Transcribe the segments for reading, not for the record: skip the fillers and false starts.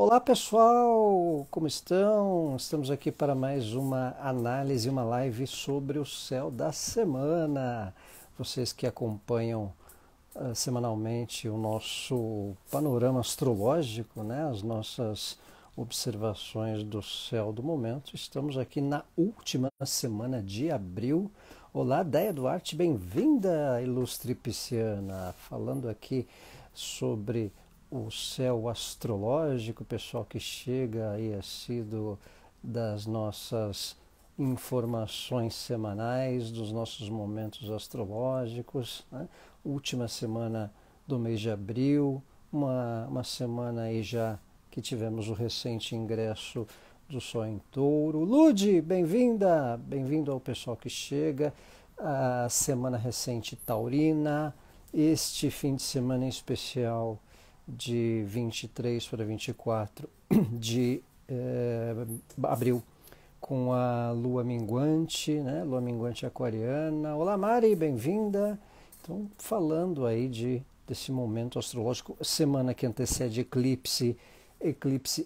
Olá pessoal, como estão? Estamos aqui para mais uma análise, uma live sobre o céu da semana. Vocês que acompanham semanalmente o nosso panorama astrológico, né? As nossas observações do céu do momento. Estamos aqui na última semana de abril. Olá, Déia Duarte, bem-vinda, ilustre pisciana, falando aqui sobre o céu astrológico, o pessoal que chega aí assíduo das nossas informações semanais, dos nossos momentos astrológicos, né? Última semana do mês de abril, uma semana aí já que tivemos o recente ingresso do Sol em Touro. Lude, bem-vinda, bem-vindo ao pessoal que chega, a semana recente taurina, este fim de semana em especial de 23 para 24 de abril, com a lua minguante, né? Lua minguante aquariana. Olá Mari, bem-vinda. Então, falando aí desse momento astrológico, semana que antecede eclipse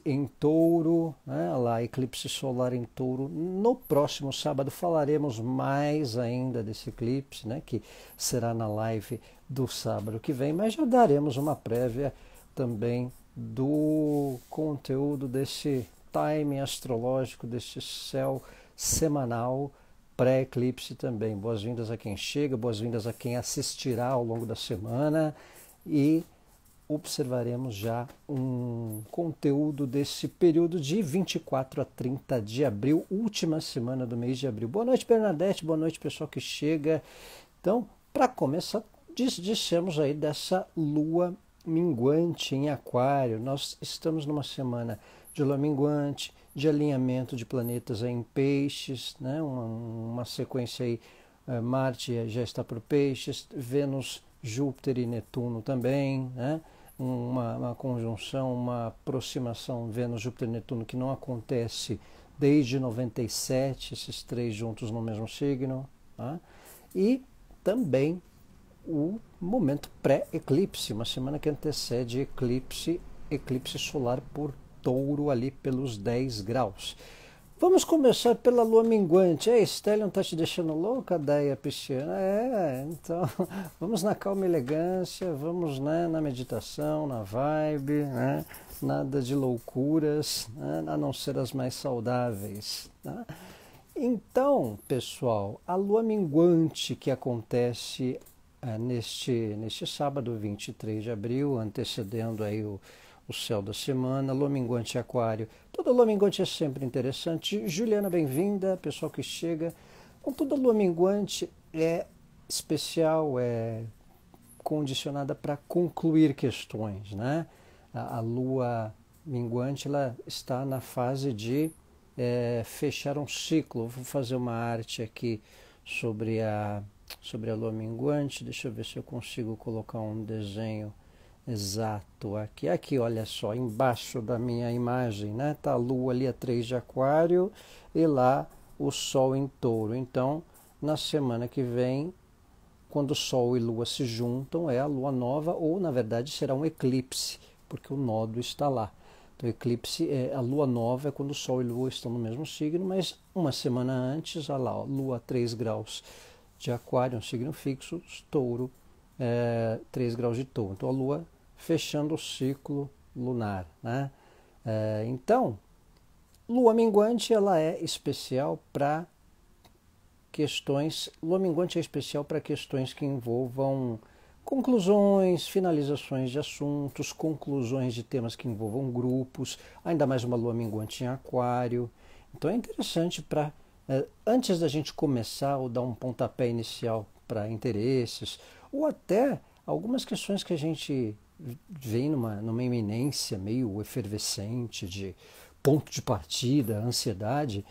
em Touro, né? Lá, eclipse solar em Touro. No próximo sábado falaremos mais ainda desse eclipse, né? Que será na live do sábado que vem, mas já daremos uma prévia também do conteúdo desse timing astrológico, desse céu semanal pré-eclipse também. Boas-vindas a quem chega, boas-vindas a quem assistirá ao longo da semana e observaremos já um conteúdo desse período de 24 a 30 de abril, última semana do mês de abril. Boa noite, Bernadette, boa noite, pessoal que chega. Então, para começar, dissemos aí dessa lua minguante em Aquário. Nós estamos numa semana de lua minguante, de alinhamento de planetas em peixes, né? Uma sequência aí, Marte já está por peixes, Vênus, Júpiter e Netuno também, né? Uma conjunção, uma aproximação Vênus, Júpiter e Netuno que não acontece desde 97, esses três juntos no mesmo signo, tá? E também o momento pré-eclipse, uma semana que antecede eclipse solar por Touro ali pelos 10 graus. Vamos começar pela lua minguante. Stellion tá te deixando louca, Déia pisciana? Então vamos na calma e elegância, vamos, né, na meditação, na vibe, né? Nada de loucuras, né, a não ser as mais saudáveis, tá? Então, pessoal, a lua minguante que acontece neste sábado, 23 de abril, antecedendo aí o céu da semana, lua minguante aquário. Toda lua minguante é sempre interessante. Juliana, bem-vinda, pessoal que chega. Então, toda lua minguante é especial, é condicionada para concluir questões, né? A lua minguante, ela está na fase de fechar um ciclo. Vou fazer uma arte aqui sobre a lua minguante. Deixa eu ver se eu consigo colocar um desenho exato aqui. Aqui, olha só, embaixo da minha imagem, né? Tá a lua ali a 3 de aquário e lá o sol em touro. Então, na semana que vem, quando sol e lua se juntam, é a lua nova, ou na verdade será um eclipse, porque o nodo está lá. Então, eclipse, a lua nova é quando o sol e lua estão no mesmo signo, mas uma semana antes, olha lá, ó, lua 3 graus de aquário, um signo fixo, touro, 3 graus de touro. Então, a lua fechando o ciclo lunar, né? Então, lua minguante, ela é especial para questões, lua minguante é especial para questões que envolvam conclusões, finalizações de assuntos, conclusões de temas que envolvam grupos, ainda mais uma lua minguante em aquário. Então é interessante para, antes da gente começar ou dar um pontapé inicial para interesses, ou até algumas questões que a gente vem numa iminência meio efervescente de ponto de partida, ansiedade,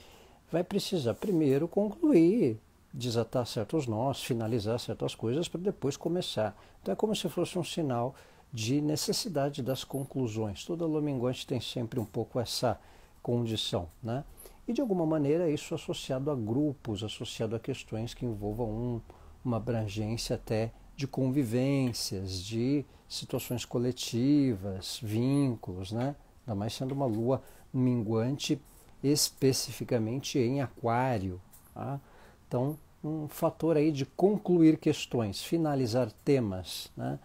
vai precisar primeiro concluir, desatar certos nós, finalizar certas coisas para depois começar. Então é como se fosse um sinal de necessidade das conclusões. Toda lua minguante tem sempre um pouco essa condição, né? E de alguma maneira isso associado a grupos, associado a questões que envolvam uma abrangência até de convivências, de situações coletivas, vínculos, né? ainda mais sendo uma lua minguante especificamente em Aquário. Tá? Então, um fator aí de concluir questões, finalizar temas, né?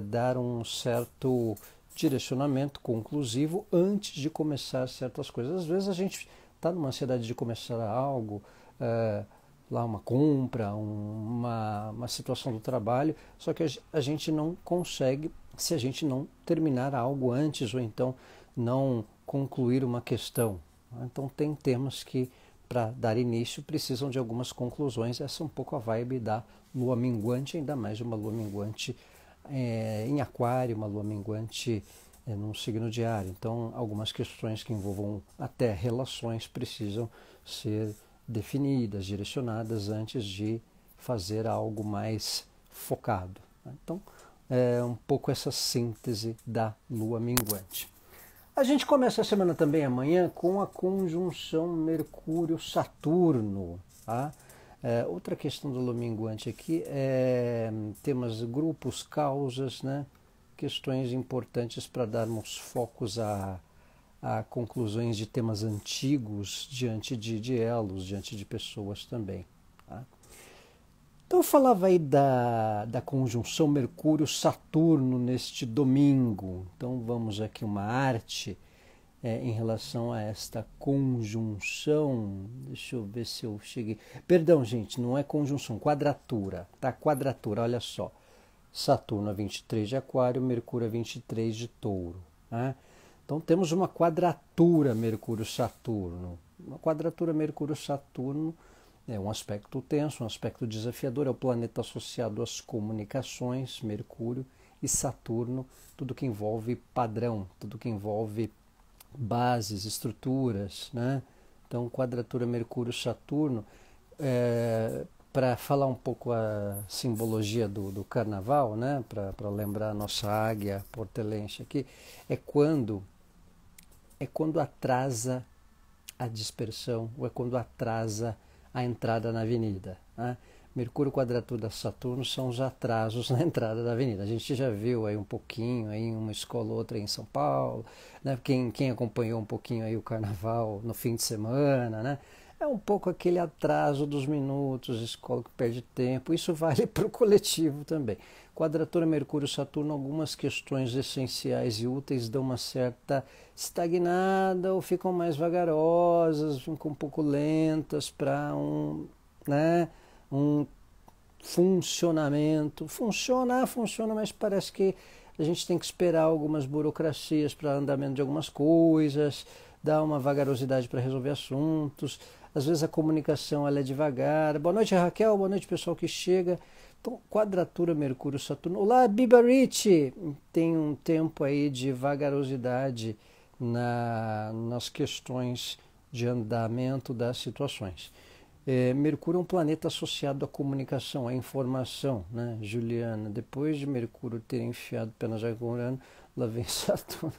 Dar um certo direcionamento conclusivo antes de começar certas coisas. Às vezes a gente está numa ansiedade de começar algo, lá uma compra, uma situação do trabalho, só que a gente não consegue se a gente não terminar algo antes ou então não concluir uma questão. Então tem temas que para dar início precisam de algumas conclusões. Essa é um pouco a vibe da lua minguante, ainda mais uma lua minguante em Aquário, uma lua minguante num signo de ar. Então algumas questões que envolvam até relações precisam ser definidas, direcionadas antes de fazer algo mais focado. Então é um pouco essa síntese da lua minguante. A gente começa a semana também amanhã com a conjunção Mercúrio-Saturno. Tá? Outra questão do lua minguante aqui é temas, grupos, causas, né? Questões importantes para darmos focos a conclusões de temas antigos diante de elos, diante de pessoas também. Tá? Então eu falava aí da conjunção Mercúrio-Saturno neste domingo. Então vamos aqui uma arte em relação a esta conjunção. Deixa eu ver se eu cheguei. Perdão, gente, não é conjunção, quadratura. Tá? Quadratura, olha só. Saturno a 23 de Aquário, Mercúrio a 23 de Touro. Né? Então temos uma quadratura Mercúrio-Saturno. Uma quadratura Mercúrio-Saturno é um aspecto tenso, um aspecto desafiador, é o planeta associado às comunicações, Mercúrio e Saturno, tudo que envolve padrão, tudo que envolve bases, estruturas, né? Então, quadratura Mercúrio-Saturno, para falar um pouco a simbologia do carnaval, né? Para lembrar a nossa águia portelense aqui, é quando atrasa a dispersão, ou é quando atrasa a entrada na avenida. Né? Mercúrio, quadratura, Saturno são os atrasos na entrada da avenida. A gente já viu aí um pouquinho aí uma escola ou outra em São Paulo, né? Quem acompanhou um pouquinho aí o carnaval no fim de semana, né? É um pouco aquele atraso dos minutos, escola que perde tempo. Isso vale para o coletivo também. Quadratura Mercúrio-Saturno, algumas questões essenciais e úteis dão uma certa estagnada ou ficam mais vagarosas, ficam um pouco lentas para um funcionamento. Funciona, mas parece que a gente tem que esperar algumas burocracias para andamento de algumas coisas, dar uma vagarosidade para resolver assuntos. Às vezes a comunicação ela é devagar. Boa noite, Raquel. Boa noite, pessoal que chega. Então, quadratura Mercúrio-Saturno. Olá, Biba Rich! Tem um tempo aí de vagarosidade nas questões de andamento das situações. Mercúrio é um planeta associado à comunicação, à informação, né? Juliana, depois de Mercúrio ter enfiado o pé na jaca com Urano, lá vem Saturno.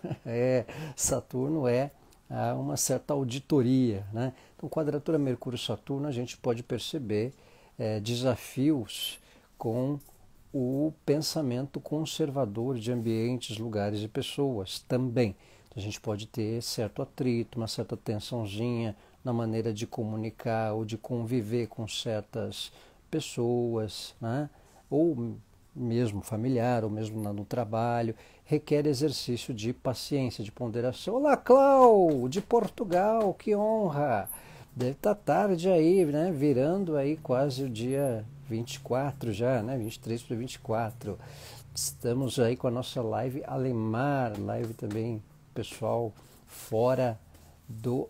Saturno é uma certa auditoria, né? Então, quadratura Mercúrio-Saturno, a gente pode perceber desafios com o pensamento conservador de ambientes, lugares e pessoas também. Então, a gente pode ter certo atrito, uma certa tensãozinha na maneira de comunicar ou de conviver com certas pessoas, né? Ou mesmo familiar, ou mesmo no trabalho, requer exercício de paciência, de ponderação. Olá, Clau, de Portugal, que honra! Deve estar tarde aí, né? Virando aí quase o dia 24 já, né? 23 para 24. Estamos aí com a nossa live Alemar, live também pessoal fora do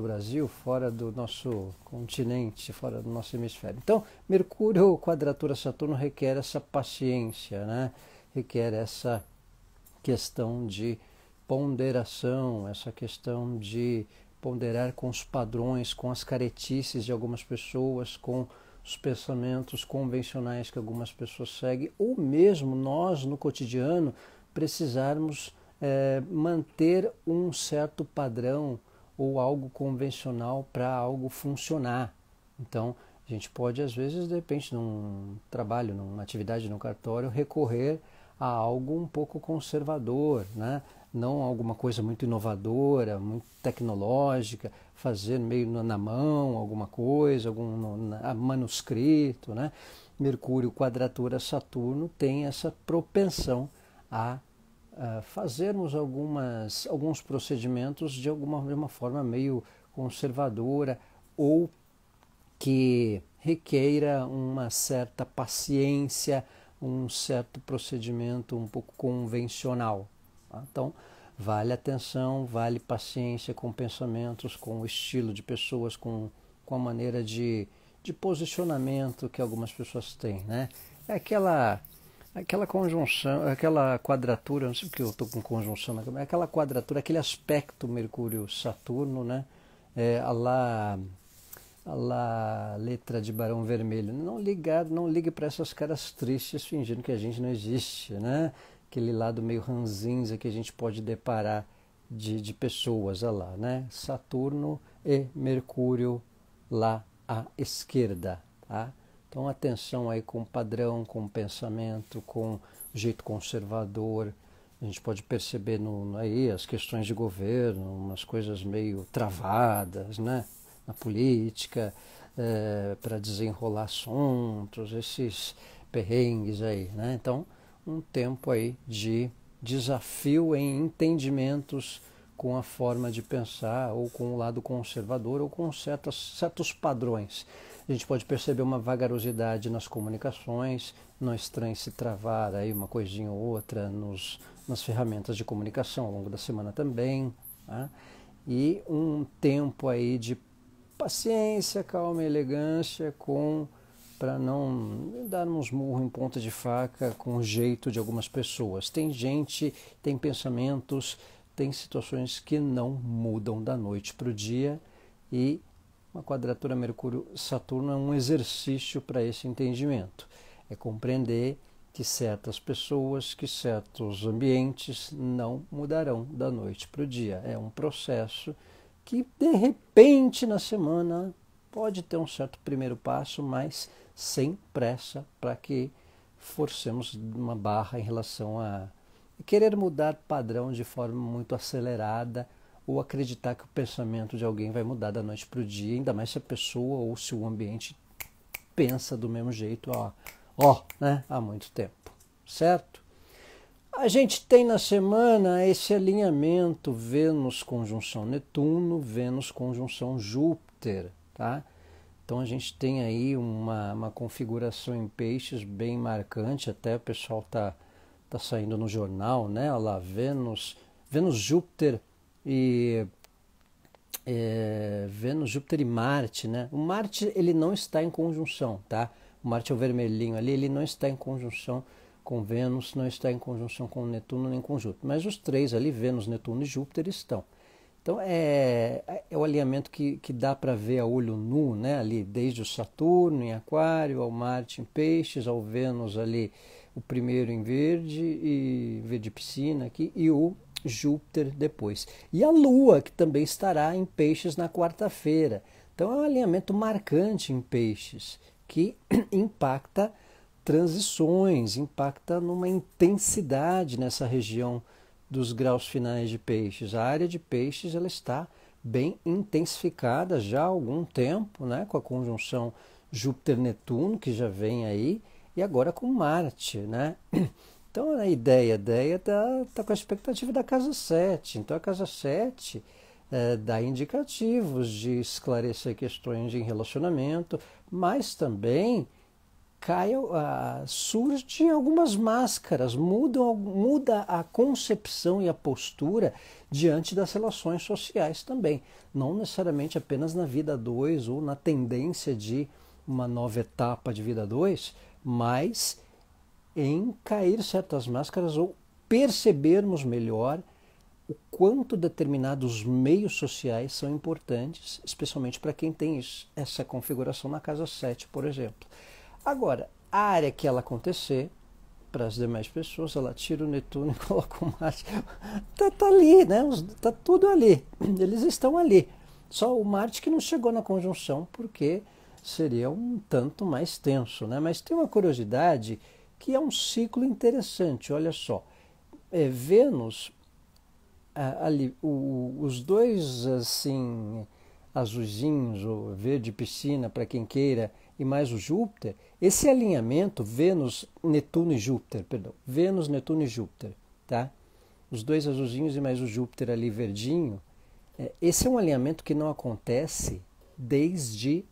Brasil, fora do nosso continente, fora do nosso hemisfério. Então, Mercúrio, quadratura Saturno, requer essa paciência, né? Requer essa questão de ponderação, essa questão de ponderar com os padrões, com as caretices de algumas pessoas, com os pensamentos convencionais que algumas pessoas seguem, ou mesmo nós, no cotidiano, precisarmos manter um certo padrão ou algo convencional para algo funcionar. Então, a gente pode, às vezes, de repente, num trabalho, numa atividade no cartório, recorrer a algo um pouco conservador, né? não alguma coisa muito inovadora, muito tecnológica, fazer meio na mão alguma coisa, algum manuscrito, né? Mercúrio quadratura Saturno tem essa propensão a fazermos alguns procedimentos de uma forma meio conservadora ou que requeira uma certa paciência, um certo procedimento um pouco convencional. Tá? Então, vale atenção, vale paciência com pensamentos, com o estilo de pessoas, com a maneira de posicionamento que algumas pessoas têm. Né? É aquela conjunção, aquela quadratura, não sei porque eu estou com conjunção na cabeça, aquela quadratura, aquele aspecto Mercúrio-Saturno, né? A lá letra de Barão Vermelho. Não ligue para essas caras tristes fingindo que a gente não existe, né? Aquele lado meio ranzinza que a gente pode deparar de pessoas, olha lá, né? Saturno e Mercúrio lá à esquerda, tá? Então atenção aí com o padrão, com o pensamento, com o jeito conservador. A gente pode perceber aí as questões de governo, umas coisas meio travadas, né? Na política, para desenrolar assuntos, esses perrengues aí, né? Então, um tempo aí de desafio em entendimentos com a forma de pensar, ou com o lado conservador, ou com certos padrões. A gente pode perceber uma vagarosidade nas comunicações, não é estranho se travar aí uma coisinha ou outra nas ferramentas de comunicação ao longo da semana também, tá? E um tempo aí de paciência, calma e elegância para não darmos murro em ponta de faca com o jeito de algumas pessoas. Tem gente, tem pensamentos, tem situações que não mudam da noite para o dia e uma quadratura Mercúrio-Saturno é um exercício para esse entendimento. É compreender que certas pessoas, que certos ambientes não mudarão da noite para o dia. É um processo que de repente na semana pode ter um certo primeiro passo, mas sem pressa para que forcemos uma barra em relação a querer mudar padrão de forma muito acelerada ou acreditar que o pensamento de alguém vai mudar da noite para o dia, ainda mais se a pessoa ou se o ambiente pensa do mesmo jeito né, há muito tempo, certo? A gente tem na semana esse alinhamento Vênus conjunção Netuno, Vênus conjunção Júpiter, tá? Então a gente tem aí uma configuração em peixes bem marcante, até o pessoal tá saindo no jornal, né? Olha lá, Vênus, Júpiter e Vênus, Júpiter e Marte, né? O Marte ele não está em conjunção, tá? O Marte é o vermelhinho ali, ele não está em conjunção com Vênus, não está em conjunção com Netuno nem com Júpiter. Mas os três ali, Vênus, Netuno e Júpiter, estão. Então é o alinhamento que dá para ver a olho nu, né? Ali, desde o Saturno em Aquário, ao Marte em Peixes, ao Vênus ali, o primeiro em verde piscina aqui, e o Júpiter depois. E a Lua, que também estará em Peixes na quarta-feira. Então é um alinhamento marcante em Peixes, que impacta transições, impacta numa intensidade nessa região dos graus finais de Peixes. A área de Peixes ela está bem intensificada já há algum tempo, né, com a conjunção Júpiter-Netuno, que já vem aí, e agora com Marte, né? Então a ideia está com a expectativa da casa 7. Então a casa 7 dá indicativos de esclarecer questões de relacionamento, mas também surgem algumas máscaras, muda a concepção e a postura diante das relações sociais também. Não necessariamente apenas na vida 2 ou na tendência de uma nova etapa de vida 2, mas em cair certas máscaras ou percebermos melhor o quanto determinados meios sociais são importantes, especialmente para quem tem essa configuração na casa 7, por exemplo. Agora, a área que ela acontecer, para as demais pessoas, ela tira o Netuno e coloca o Marte. Tá ali, né? Tá tudo ali. Eles estão ali. Só o Marte que não chegou na conjunção, porque seria um tanto mais tenso, né? Mas tem uma curiosidade que é um ciclo interessante, olha só. Vênus ali, os dois assim azulzinhos, o verde piscina para quem queira, e mais o Júpiter, esse alinhamento Vênus, Netuno e Júpiter, perdão, Vênus, Netuno e Júpiter, tá? Os dois azulzinhos e mais o Júpiter ali verdinho, esse é um alinhamento que não acontece desde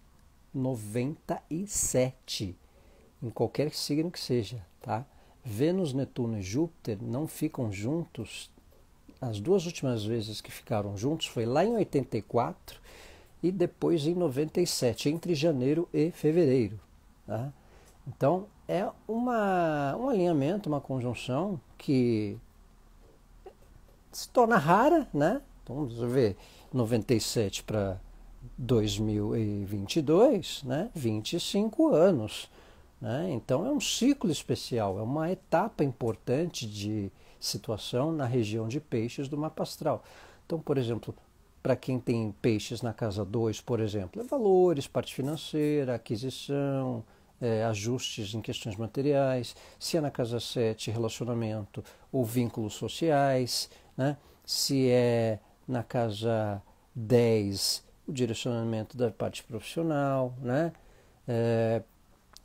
97, em qualquer signo que seja, tá? Vênus, Netuno e Júpiter não ficam juntos. As duas últimas vezes que ficaram juntos foi lá em 84 e depois em 97, entre janeiro e fevereiro. Tá? Então, é um alinhamento, uma conjunção que se torna rara, né? Então, vamos ver, 97 para 2022, né? 25 anos. Né? Então, é um ciclo especial, é uma etapa importante de situação na região de peixes do mapa astral. Então, por exemplo, para quem tem peixes na casa 2, por exemplo, é valores, parte financeira, aquisição, ajustes em questões materiais. Se é na casa 7, relacionamento ou vínculos sociais. Né? Se é na casa 10, o direcionamento da parte profissional. Né?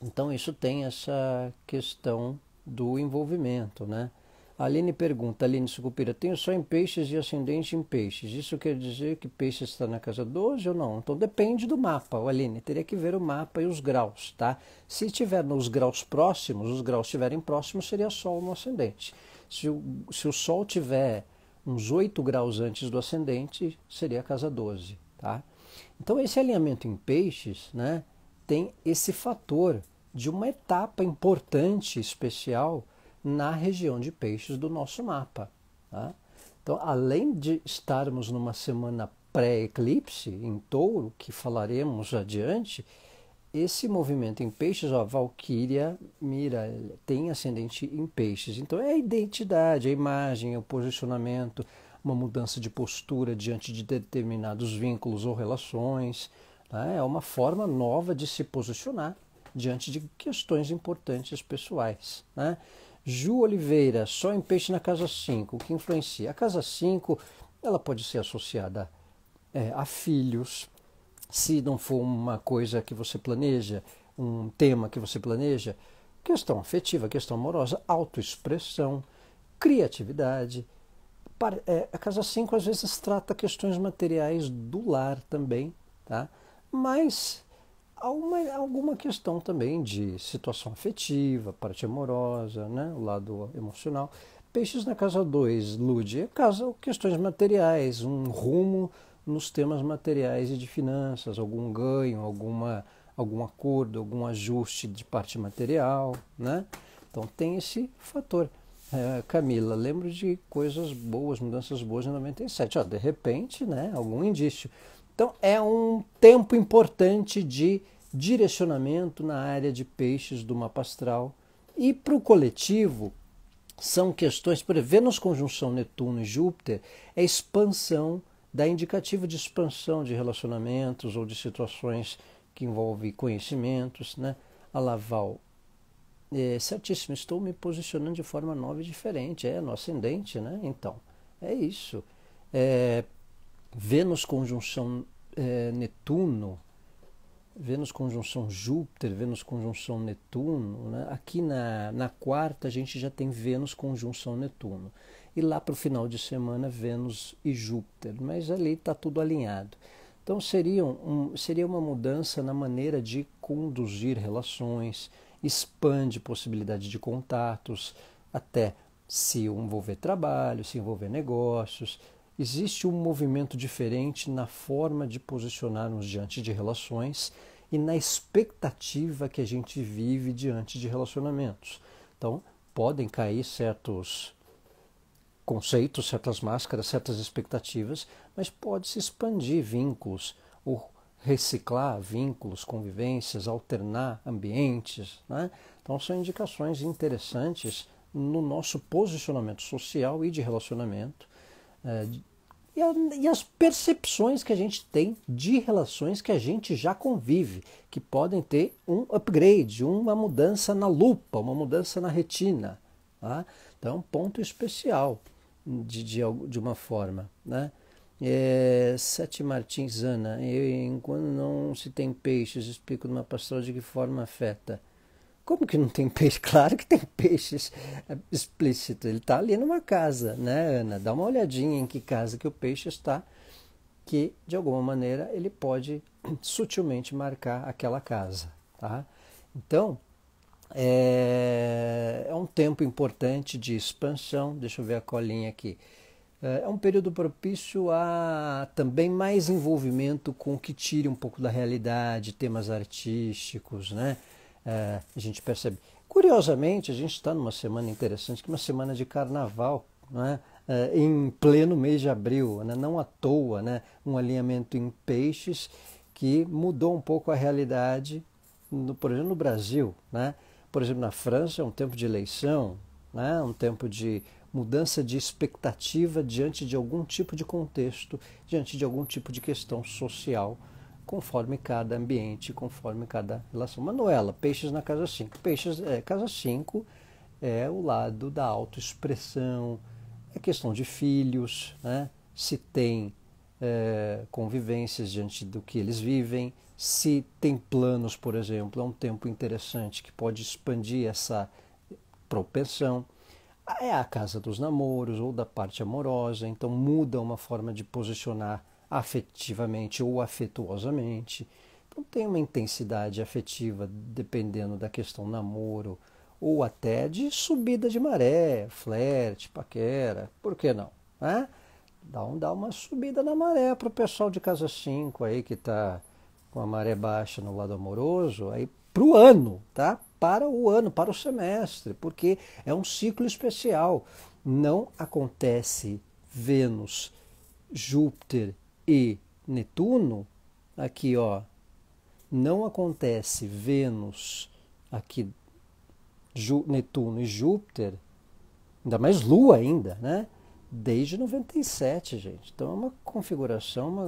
Então isso tem essa questão do envolvimento, né? A Aline pergunta, Aline Sucupira, tenho só em peixes e ascendente em peixes. Isso quer dizer que peixes está na casa 12 ou não? Então depende do mapa, Aline. Teria que ver o mapa e os graus, tá? Se tiver nos graus próximos, os graus estiverem próximos, seria Sol no ascendente. Se o Sol tiver uns 8 graus antes do ascendente, seria a casa 12, tá? Então esse alinhamento em peixes, né, tem esse fator de uma etapa importante, especial, na região de peixes do nosso mapa. Tá? Então, além de estarmos numa semana pré-eclipse em Touro, que falaremos adiante, esse movimento em peixes, a Valquíria Mira tem ascendente em peixes. Então, é a identidade, a imagem, o posicionamento, uma mudança de postura diante de determinados vínculos ou relações. Tá? É uma forma nova de se posicionar diante de questões importantes pessoais. Né? Ju Oliveira, só em peixe na casa 5, o que influencia? A casa 5 ela pode ser associada a filhos, se não for uma coisa que você planeja, um tema que você planeja, questão afetiva, questão amorosa, autoexpressão, criatividade. A casa 5 às vezes trata questões materiais do lar também, tá? Mas alguma questão também de situação afetiva, parte amorosa, né? O lado emocional. Peixes na casa 2, Lude, questões materiais, um rumo nos temas materiais e de finanças, algum ganho, algum acordo, algum ajuste de parte material, né? Então tem esse fator. Camila, lembro de coisas boas, mudanças boas em 97. De repente, né? Algum indício. Então é um tempo importante de direcionamento na área de peixes do mapa astral. E para o coletivo, são questões, por exemplo, Vênus conjunção Netuno e Júpiter é expansão, dá indicativo de expansão de relacionamentos ou de situações que envolvem conhecimentos. Né? A Laval, certíssimo, estou me posicionando de forma nova e diferente, no ascendente, né? Então, é isso. Vênus conjunção Netuno, Vênus conjunção Júpiter, Vênus conjunção Netuno. Né? Aqui na quarta a gente já tem Vênus conjunção Netuno. E lá para o final de semana, Vênus e Júpiter. Mas ali está tudo alinhado. Então seria uma mudança na maneira de conduzir relações, expande possibilidade de contatos, até se envolver trabalho, se envolver negócios. Existe um movimento diferente na forma de posicionarmos diante de relações e na expectativa que a gente vive diante de relacionamentos. Então, podem cair certos conceitos, certas máscaras, certas expectativas, mas pode-se expandir vínculos, ou reciclar vínculos, convivências, alternar ambientes. Né? Então, são indicações interessantes no nosso posicionamento social e de relacionamento, e as percepções que a gente tem de relações que a gente já convive, que podem ter um upgrade, uma mudança na lupa, uma mudança na retina. Tá? Então, ponto especial. de uma forma, né? Sete Martins, Ana, quando não se tem peixes, explico numa pastoral de que forma afeta. Como que não tem peixe? Claro que tem peixes explícito. Ele está ali numa casa, né, Ana? Dá uma olhadinha em que casa que o peixe está, que de alguma maneira ele pode sutilmente marcar aquela casa, tá? Então, é um tempo importante de expansão. Deixa eu ver a colinha aqui. É um período propício a também mais envolvimento com o que tire um pouco da realidade, temas artísticos, né? A gente percebe. Curiosamente, a gente está numa semana interessante, que é uma semana de carnaval, né? Em pleno mês de abril, né? Não à toa, né? Um alinhamento em peixes que mudou um pouco a realidade, por exemplo, no Brasil, né? Por exemplo, na França é um tempo de eleição, né? Um tempo de mudança de expectativa diante de algum tipo de contexto, diante de algum tipo de questão social, conforme cada ambiente, conforme cada relação. Manuela, peixes na casa 5. Peixes, casa 5 é o lado da autoexpressão, é questão de filhos, né? Se tem convivências diante do que eles vivem, se tem planos, por exemplo, é um tempo interessante que pode expandir essa propensão. É a casa dos namoros ou da parte amorosa, então muda uma forma de posicionar afetivamente ou afetuosamente. Então tem uma intensidade afetiva dependendo da questão namoro ou até de subida de maré, flerte, paquera, por que não? Né? Dá uma subida na maré para o pessoal de casa 5 aí que está com a maré baixa no lado amoroso, aí para o ano, tá? Para o ano, para o semestre, porque é um ciclo especial. Não acontece Vênus, Júpiter e Netuno, aqui ó, não acontece Vênus, aqui Netuno e Júpiter, ainda mais Lua ainda, né? Desde 97, gente. Então é uma configuração,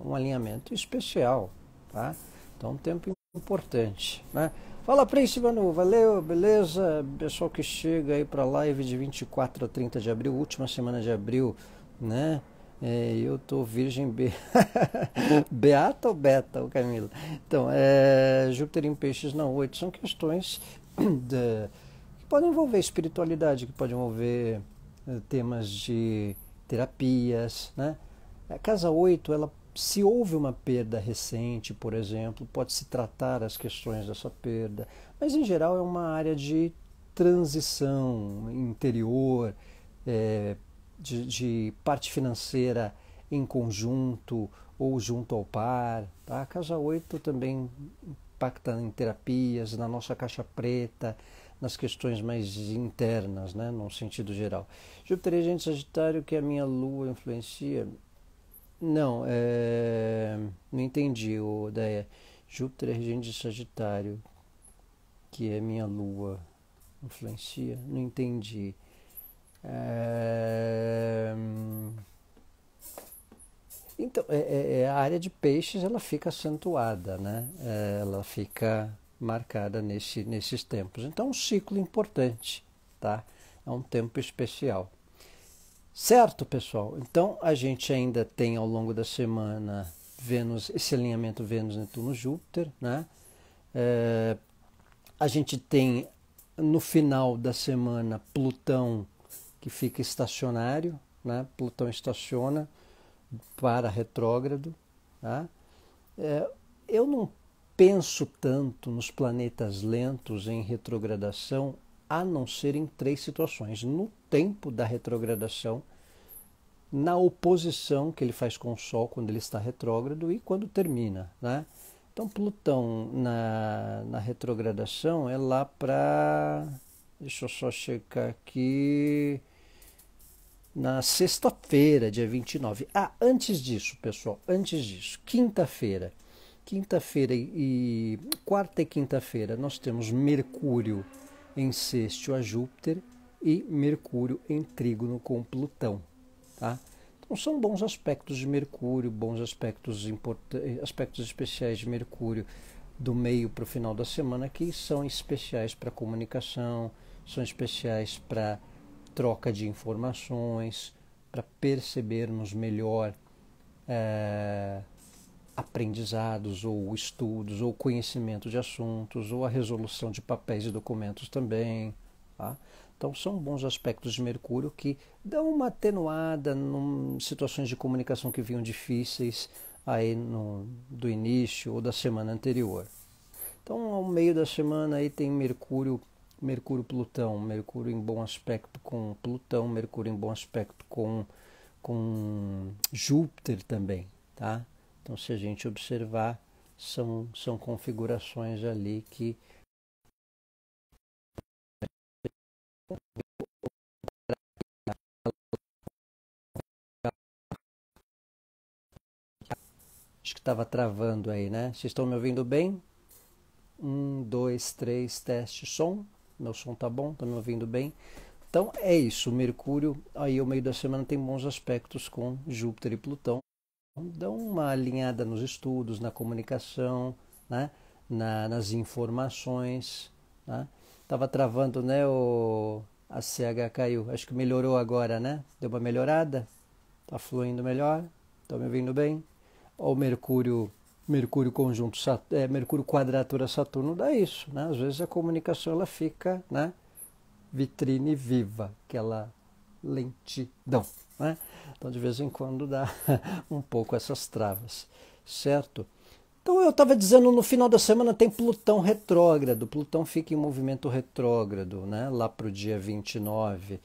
um alinhamento especial, tá? Então é um tempo importante, né? Fala, Príncipe Manu, valeu, beleza? Pessoal que chega aí para a live de 24 a 30 de abril, última semana de abril, né? Eu tô virgem beata ou beta, o Camilo? Então, Júpiter em peixes na 8 são questões que podem envolver espiritualidade, que podem envolver temas de terapias, né? A casa 8, ela, se houve uma perda recente, por exemplo, pode-se tratar as questões dessa perda, mas em geral é uma área de transição interior, de parte financeira em conjunto ou junto ao par. Tá? A casa 8 também impacta em terapias, na nossa caixa preta, nas questões mais internas, né, num sentido geral. Júpiter regente Sagitário, que a minha lua influencia? Não, não entendi, Odeia. Júpiter regente de Sagitário, que é minha lua, influencia? Não entendi. Então, a área de peixes ela fica acentuada, né? Ela fica marcada nesses tempos. Então, um ciclo importante, tá? É um tempo especial. Certo, pessoal? Então, a gente ainda tem ao longo da semana Vênus, esse alinhamento Vênus, Netuno, Júpiter, né? A gente tem no final da semana Plutão que fica estacionário, né? Plutão estaciona para retrógrado. Tá? Eu não penso tanto nos planetas lentos em retrogradação, a não ser em 3 situações. No tempo da retrogradação, na oposição que ele faz com o Sol quando ele está retrógrado e quando termina. Né? Então, Plutão na retrogradação é lá para... Deixa eu só checar aqui... Na sexta-feira, dia 29. Antes disso, pessoal, antes disso, quinta-feira e quarta e quinta-feira, nós temos Mercúrio em sexto a Júpiter e Mercúrio em trígono com Plutão. Tá? Então são bons aspectos de Mercúrio, bons aspectos especiais de Mercúrio do meio para o final da semana, que são especiais para comunicação, são especiais para troca de informações, para percebermos melhor aprendizados ou estudos ou conhecimento de assuntos ou a resolução de papéis e documentos também. Tá? Então são bons aspectos de Mercúrio que dão uma atenuada em situações de comunicação que vinham difíceis aí do início ou da semana anterior. Então ao meio da semana aí tem Mercúrio-Plutão, Mercúrio em bom aspecto com Plutão, Mercúrio em bom aspecto com Júpiter também, tá? Então, se a gente observar, são configurações ali que acho que estava travando aí, né? Vocês estão me ouvindo bem? 1, 2, 3, teste som. Meu som tá bom? Tá me ouvindo bem? Então é isso, Mercúrio aí ao meio da semana tem bons aspectos com Júpiter e Plutão. Dão uma alinhada nos estudos, na comunicação, né? Nas informações. Né? Tava travando, né? A CH caiu. Acho que melhorou agora, né? Deu uma melhorada? Tá fluindo melhor? Estão me ouvindo bem? Ou Mercúrio conjunto Mercúrio quadratura Saturno dá isso, né? Às vezes a comunicação ela fica, né? Vitrine viva, aquela lentidão, né? Então de vez em quando dá um pouco essas travas, certo? Então eu estava dizendo, no final da semana tem Plutão retrógrado, Plutão fica em movimento retrógrado, né? Lá para o dia 29.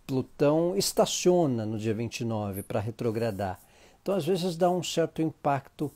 Plutão estaciona no dia 29 para retrogradar. Então às vezes dá um certo impacto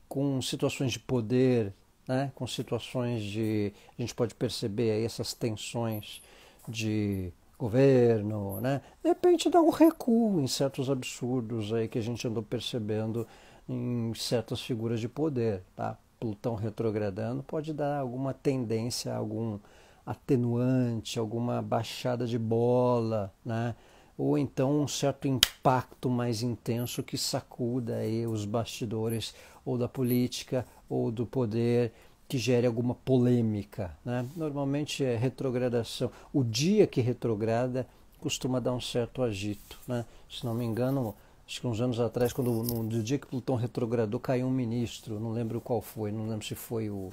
com situações de poder, né? Com situações de... A gente pode perceber aí essas tensões de governo, né? De repente dá um recuo em certos absurdos aí que a gente andou percebendo em certas figuras de poder, tá? Plutão retrogradando pode dar alguma tendência, algum atenuante, alguma baixada de bola, né? Ou então um certo impacto mais intenso que sacuda aí os bastidores ou da política ou do poder, que gere alguma polêmica, né? Normalmente é retrogradação. O dia que retrograda costuma dar um certo agito, né? Se não me engano, acho que uns anos atrás, no dia que Plutão retrogradou, caiu um ministro, não lembro qual foi, não lembro se foi o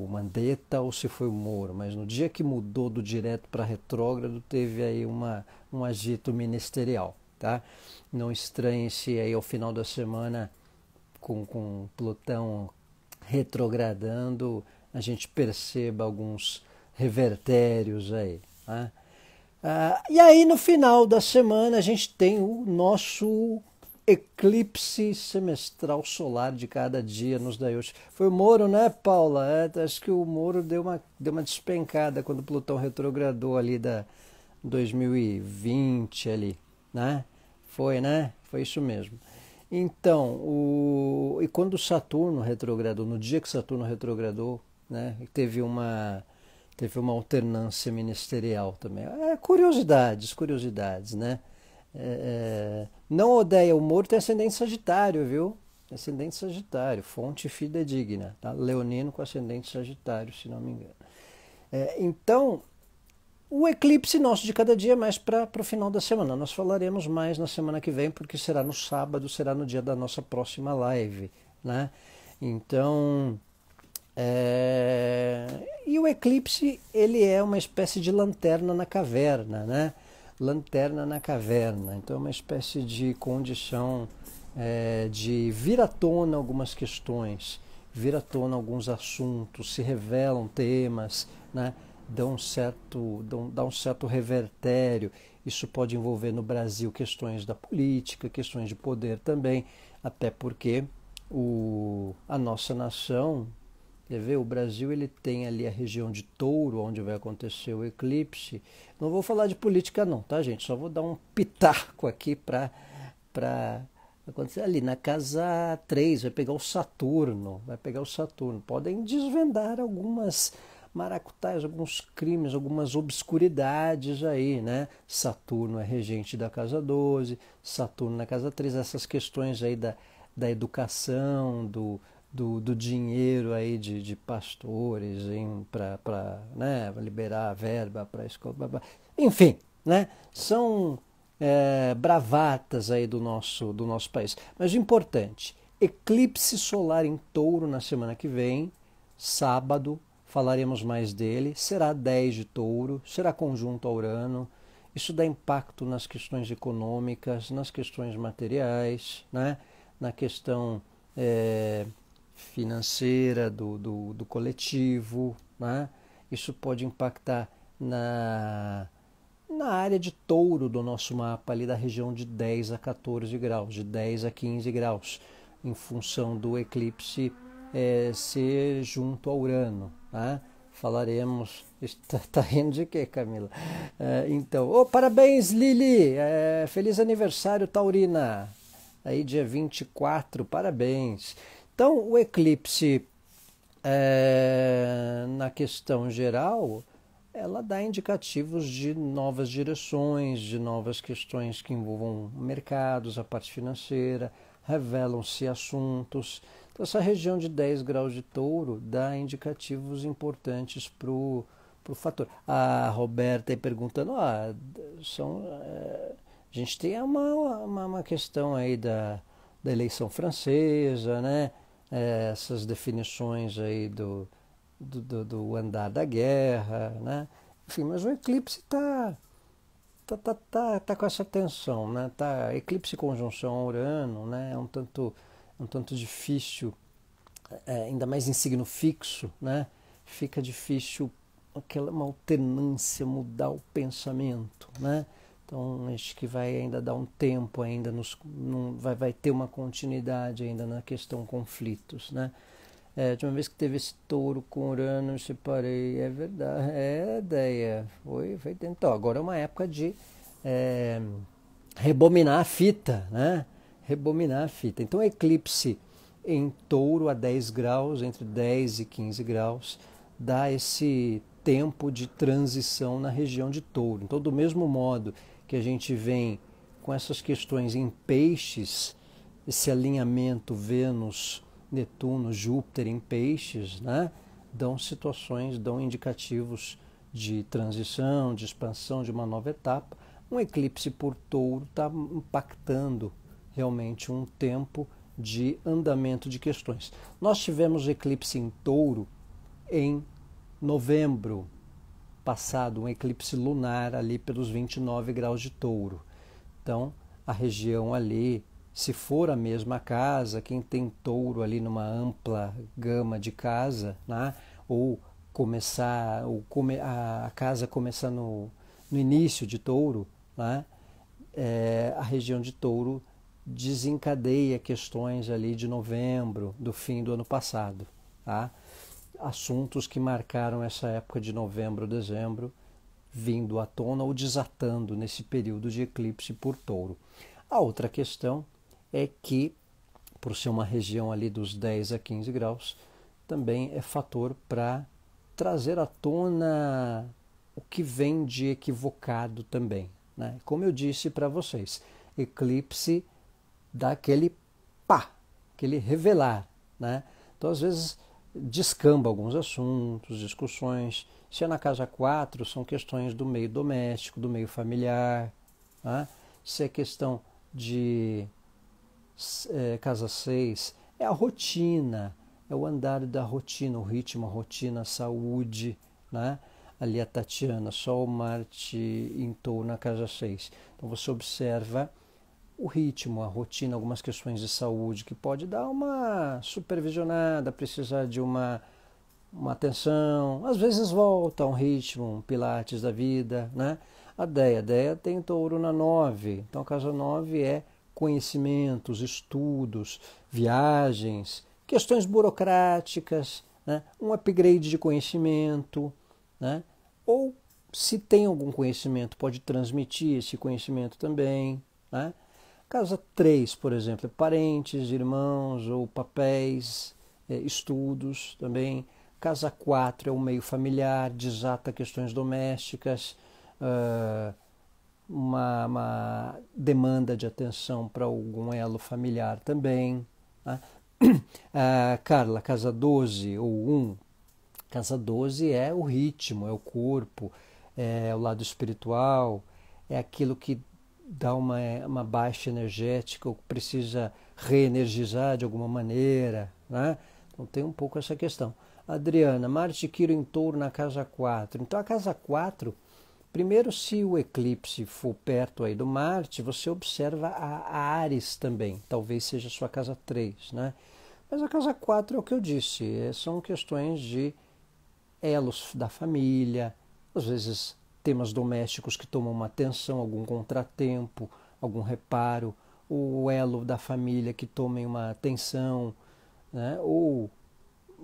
Mandetta ou se foi o Moro, mas no dia que mudou do direto para retrógrado, teve aí um agito ministerial, tá? Não estranhe-se aí ao final da semana com Plutão retrogradando, a gente perceba alguns revertérios aí, tá? E aí no final da semana a gente tem o nosso eclipse semestral solar de cada dia nos Dayush. Foi o Moro, né, Paula? Acho que o Moro deu uma despencada quando Plutão retrogradou ali da 2020 ali, né? Foi, né? Foi isso mesmo. Então, e quando Saturno retrogradou, no dia que Saturno retrogradou, né, teve uma alternância ministerial também. Curiosidades, né? Não odeia o Moro, tem ascendente Sagitário, viu? Ascendente Sagitário, fonte fidedigna, tá? Leonino com ascendente Sagitário, se não me engano. Então, o eclipse nosso de cada dia é mais para o final da semana. Nós falaremos mais na semana que vem, porque será no sábado, será no dia da nossa próxima live, né? Então, e o eclipse, ele é uma espécie de lanterna na caverna, né? Lanterna na caverna. Então é uma espécie de condição de vir à tona algumas questões, vir à tona alguns assuntos, se revelam temas, né? Dá um certo revertério. Isso pode envolver no Brasil questões da política, questões de poder também, até porque a nossa nação, quer ver, o Brasil ele tem ali a região de Touro, onde vai acontecer o eclipse. Não vou falar de política não, tá, gente? Só vou dar um pitaco aqui para acontecer ali na casa 3, vai pegar o Saturno. Podem desvendar algumas maracutaias, alguns crimes, algumas obscuridades aí, né? Saturno é regente da casa 12, Saturno na casa 3, essas questões aí da educação, do dinheiro aí de pastores para, né, liberar a verba para a escola. Enfim, né? São bravatas aí do nosso país. Mas o importante, eclipse solar em Touro na semana que vem, sábado, falaremos mais dele, será 10 de Touro, será conjunto a Urano, isso dá impacto nas questões econômicas, nas questões materiais, né? Na questão financeira do coletivo, né? Isso pode impactar na área de Touro do nosso mapa, ali da região de 10 a 14 graus, de 10 a 15 graus, em função do eclipse ser junto a Urano. Né? Falaremos. Tá rindo de quê, Camila? Então, parabéns, Lili! Feliz aniversário, Taurina! Aí, dia 24, parabéns! Então, o eclipse, na questão geral, ela dá indicativos de novas direções, de novas questões que envolvam mercados, a parte financeira, revelam-se assuntos. Então, essa região de 10 graus de Touro dá indicativos importantes para o fator. A Roberta aí perguntando, a gente tem uma questão aí da eleição francesa, né? Essas definições aí do andar da guerra, né? Enfim, mas o eclipse tá com essa tensão, né? Tá eclipse conjunção a Urano, né? É um tanto difícil, ainda mais em signo fixo, né? Fica difícil uma alternância, mudar o pensamento, né? Então acho que vai ainda dar um tempo ainda vai ter uma continuidade ainda na questão conflitos, né? De uma vez que teve esse Touro com Urano, eu separei. É verdade. Ideia. Foi. Então, agora é uma época de rebobinar a fita, né? Rebobinar a fita. Então, eclipse em Touro a 10 graus, entre 10 e 15 graus, dá esse tempo de transição na região de Touro. Então, do mesmo modo que a gente vem com essas questões em peixes, esse alinhamento Vênus, Netuno, Júpiter em peixes, né? Dão indicativos de transição, de expansão, de uma nova etapa. Um eclipse por Touro está impactando realmente um tempo de andamento de questões. Nós tivemos eclipse em Touro em novembro passado, um eclipse lunar ali pelos 29 graus de Touro. Então, a região ali, se for a mesma casa, quem tem Touro ali numa ampla gama de casa, né? Ou a casa começar no início de Touro, né? A região de Touro desencadeia questões ali de novembro, do fim do ano passado. Tá? Assuntos que marcaram essa época de novembro, dezembro, vindo à tona ou desatando nesse período de eclipse por Touro. A outra questão é que, por ser uma região ali dos 10 a 15 graus, também é fator para trazer à tona o que vem de equivocado também. Né? Como eu disse para vocês, eclipse dá aquele pá, aquele revelar. Né? Então, às vezes, descamba alguns assuntos, discussões. Se é na casa 4, são questões do meio doméstico, do meio familiar. Né? Se é questão de casa 6, é a rotina, é o andar da rotina, o ritmo, a rotina, a saúde, né? Ali a Tatiana, Sol, Marte em Touro na casa 6. Então você observa o ritmo, a rotina, algumas questões de saúde que pode dar uma supervisionada, precisar de uma atenção, às vezes volta a um ritmo, um pilates da vida, né? A Deia tem Touro na 9, então a casa 9 é conhecimentos, estudos, viagens, questões burocráticas, né? Um upgrade de conhecimento, né? Ou se tem algum conhecimento, pode transmitir esse conhecimento também. Né? Casa 3, por exemplo, parentes, irmãos ou papéis, estudos também. Casa 4 é o meio familiar, desata questões domésticas, uma demanda de atenção para algum elo familiar também. Né? Carla, casa 12 ou 1, casa 12 é o ritmo, é o corpo, é o lado espiritual, é aquilo que dá uma baixa energética ou precisa reenergizar de alguma maneira, né? Então tem um pouco essa questão. Adriana, Marte e Quirón em Touro na casa 4. Então a casa 4, primeiro, se o eclipse for perto aí do Marte, você observa a Áries também, talvez seja a sua casa 3, né? Mas a casa 4 é o que eu disse, são questões de elos da família, às vezes temas domésticos que tomam uma atenção, algum contratempo, algum reparo, o elo da família que tomem uma atenção, né? Ou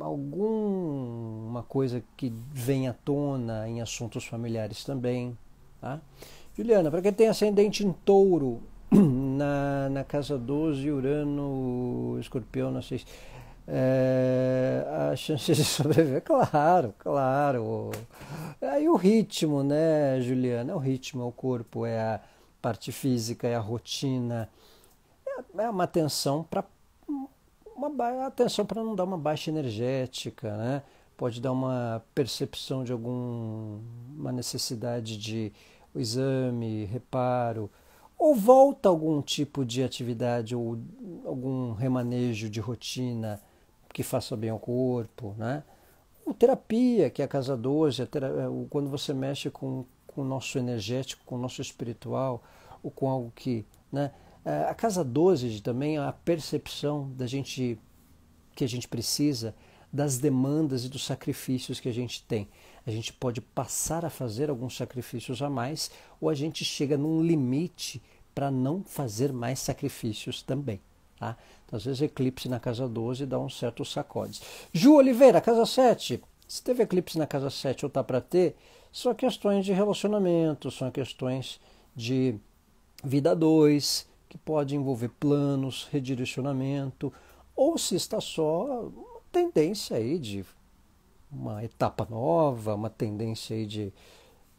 alguma coisa que vem à tona em assuntos familiares também. Tá? Juliana, para quem tem ascendente em Touro, na casa 12, Urano, Escorpião, não sei se... a chance de sobreviver, claro, claro. Aí o ritmo, né, Juliana? É o ritmo, é o corpo, é a parte física, é a rotina, é uma atenção para não dar uma baixa energética, né? Pode dar uma percepção de alguma necessidade de exame, reparo, ou volta algum tipo de atividade ou algum remanejo de rotina que faça bem ao corpo, né? Ou terapia, que é a casa 12, quando você mexe com o nosso energético, com o nosso espiritual, ou com algo que, né? A casa 12 também é a percepção que a gente precisa das demandas e dos sacrifícios que a gente tem. A gente pode passar a fazer alguns sacrifícios a mais, ou a gente chega num limite para não fazer mais sacrifícios também. Tá? Então, às vezes, eclipse na casa 12 dá um certo sacode. Ju Oliveira, casa 7. Se teve eclipse na casa 7 ou está para ter, são questões de relacionamento, são questões de vida 2, que pode envolver planos, redirecionamento, ou se está só uma tendência aí de uma etapa nova, uma tendência aí de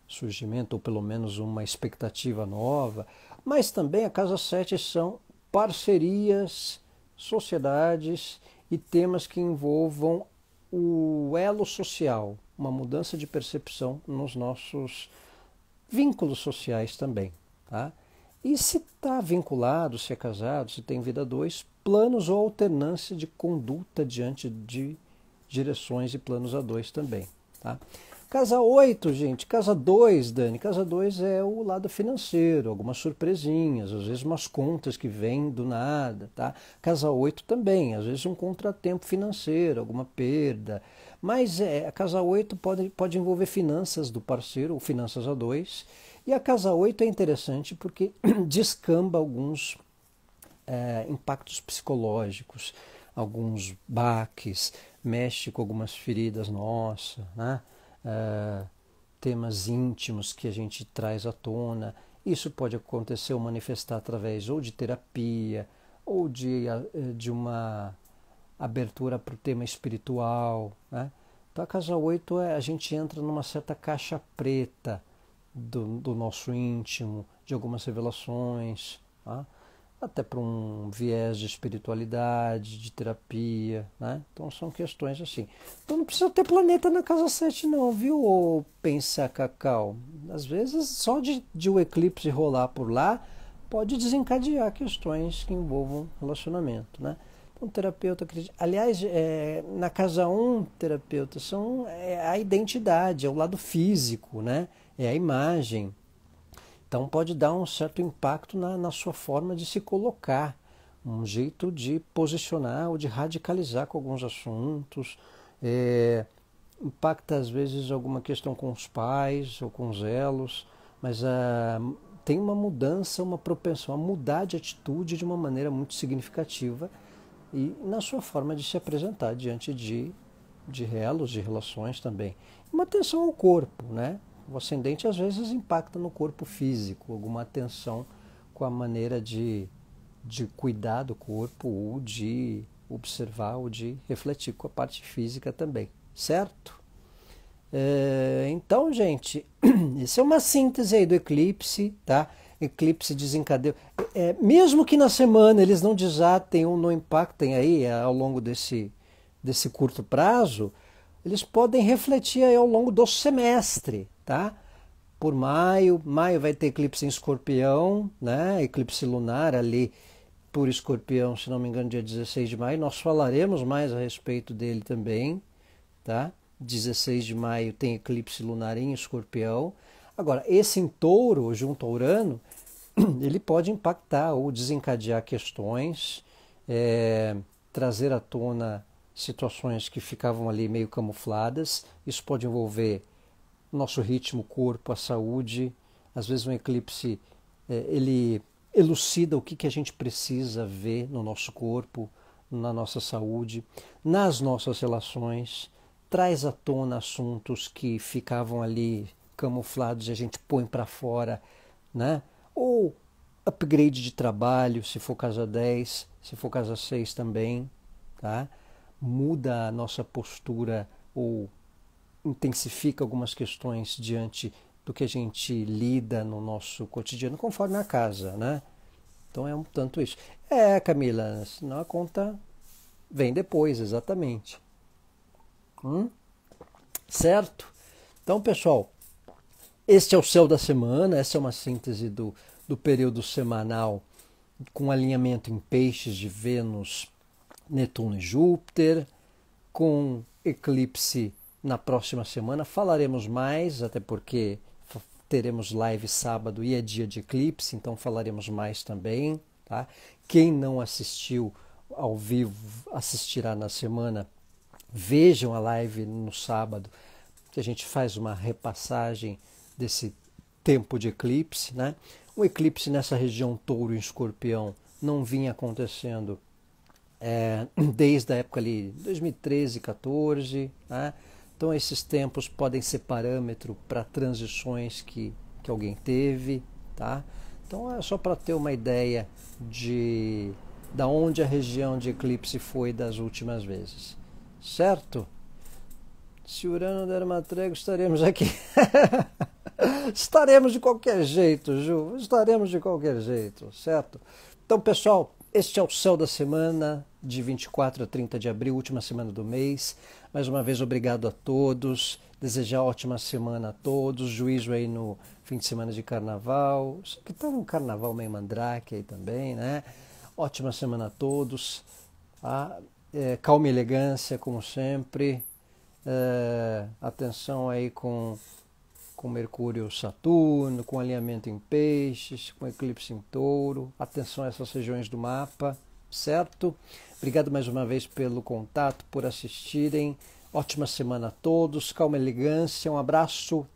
surgimento, ou pelo menos uma expectativa nova. Mas também a casa 7 são parcerias, sociedades e temas que envolvam o elo social, uma mudança de percepção nos nossos vínculos sociais também, tá? E se está vinculado, se é casado, se tem vida 2, planos ou alternância de conduta diante de direções e planos a 2 também. Tá? Casa 8, gente, casa 2, Dani, casa 2 é o lado financeiro, algumas surpresinhas, às vezes umas contas que vêm do nada. Tá? Casa 8 também, às vezes um contratempo financeiro, alguma perda. Mas a casa 8 pode envolver finanças do parceiro, ou finanças a 2. E a casa 8 é interessante porque descamba alguns impactos psicológicos, alguns baques, mexe com algumas feridas nossas, né? Temas íntimos que a gente traz à tona. Isso pode acontecer ou manifestar através ou de terapia, ou de uma abertura para o tema espiritual, né? Então a casa 8 a gente entra numa certa caixa preta do nosso íntimo, de algumas revelações, tá? Até para um viés de espiritualidade, de terapia, né? Então são questões assim. Então não precisa ter planeta na casa 7 não, viu? Ou pensar, Cacau. Às vezes só de o eclipse rolar por lá pode desencadear questões que envolvam relacionamento, né? Então terapeuta, aliás, na casa 1, terapeuta, é a identidade, é o lado físico, né? É a imagem. Então pode dar um certo impacto na sua forma de se colocar, um jeito de posicionar ou de radicalizar com alguns assuntos. Impacta às vezes alguma questão com os pais ou com os elos, mas tem uma mudança, uma propensão a mudar de atitude de uma maneira muito significativa e na sua forma de se apresentar diante de elos, de relações também. Uma atenção ao corpo, né? O ascendente às vezes impacta no corpo físico, alguma atenção com a maneira de cuidar do corpo ou de observar ou de refletir com a parte física também, certo? Então, gente, isso é uma síntese aí do eclipse, tá? Eclipse desencadeia. Mesmo que na semana eles não desatem ou não impactem aí ao longo desse curto prazo, eles podem refletir aí ao longo do semestre, tá? por maio. Maio vai ter eclipse em Escorpião, né? Eclipse lunar ali por Escorpião, se não me engano, dia 16 de maio. Nós falaremos mais a respeito dele também, tá? 16 de maio tem eclipse lunar em Escorpião. Agora, esse em Touro, junto ao Urano, ele pode impactar ou desencadear questões, trazer à tona situações que ficavam ali meio camufladas. Isso pode envolver nosso ritmo, corpo, a saúde. Às vezes um eclipse, ele elucida o que a gente precisa ver no nosso corpo, na nossa saúde, nas nossas relações, traz à tona assuntos que ficavam ali camuflados e a gente põe para fora, né? Ou upgrade de trabalho, se for casa 10, se for casa 6 também, tá? Muda a nossa postura ou intensifica algumas questões diante do que a gente lida no nosso cotidiano, conforme a casa, né? Então é um tanto isso. Camila, senão a conta vem depois, exatamente. Certo? Então, pessoal, este é o céu da semana, essa é uma síntese do período semanal com alinhamento em peixes de Vênus, Netuno e Júpiter, com eclipse na próxima semana. Falaremos mais, até porque teremos live sábado e é dia de eclipse, então falaremos mais também, tá? Quem não assistiu ao vivo, assistirá na semana. Vejam a live no sábado, que a gente faz uma repassagem desse tempo de eclipse, né? O eclipse nessa região Touro e Escorpião não vinha acontecendo desde a época ali 2013, 14, né? Então esses tempos podem ser parâmetro para transições que alguém teve, tá? Então é só para ter uma ideia da onde a região de eclipse foi das últimas vezes, certo? Se o Urano der uma trégua, estaremos aqui. Estaremos de qualquer jeito, Ju. Estaremos de qualquer jeito, certo? Então, pessoal, este é o céu da semana de 24 a 30 de abril, última semana do mês. Mais uma vez, obrigado a todos. Desejar ótima semana a todos. Juízo aí no fim de semana de carnaval. Que tá um carnaval meio mandrake aí também, né? Ótima semana a todos. Calma e elegância, como sempre. Atenção aí com Mercúrio Saturno, com alinhamento em peixes, com eclipse em touro. Atenção a essas regiões do mapa, certo? Obrigado mais uma vez pelo contato, por assistirem. Ótima semana a todos, calma e elegância, um abraço,